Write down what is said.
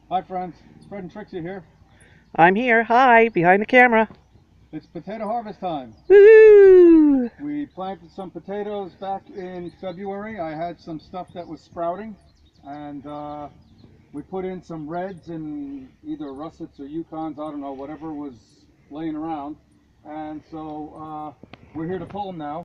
Hi friends, it's Fred and Trixie here. I'm here. Hi, behind the camera. It's potato harvest time. Woo! We planted some potatoes back in February. I had some stuff that was sprouting, and we put in some reds and either russets or Yukons, I don't know, whatever was laying around. And so we're here to pull them now.